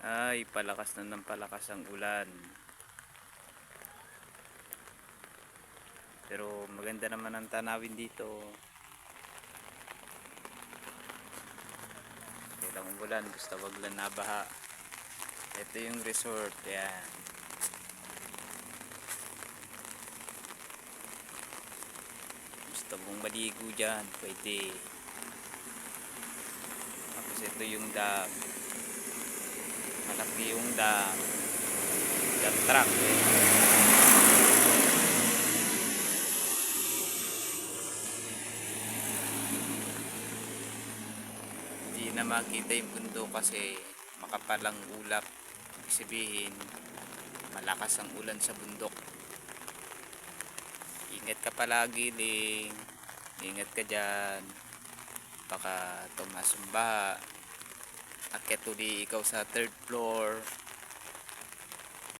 Ay, palakas na ng palakas ang ulan. Pero maganda naman ang tanawin dito. Kailang umulan, basta wag lang nabaha. Ito yung resort, yan. Gusto mong maligo dyan, pwede. Tapos ito yung dam. Malaki yung dam. Dam truck, Hindi na makita yung bundok kasi makapalang ulap. Ibig sabihin, malakas ang ulan sa bundok. Ingat ka palagi, Ling. Ingat ka dyan. Baka tumasumba. Akyat uli ikaw sa third floor.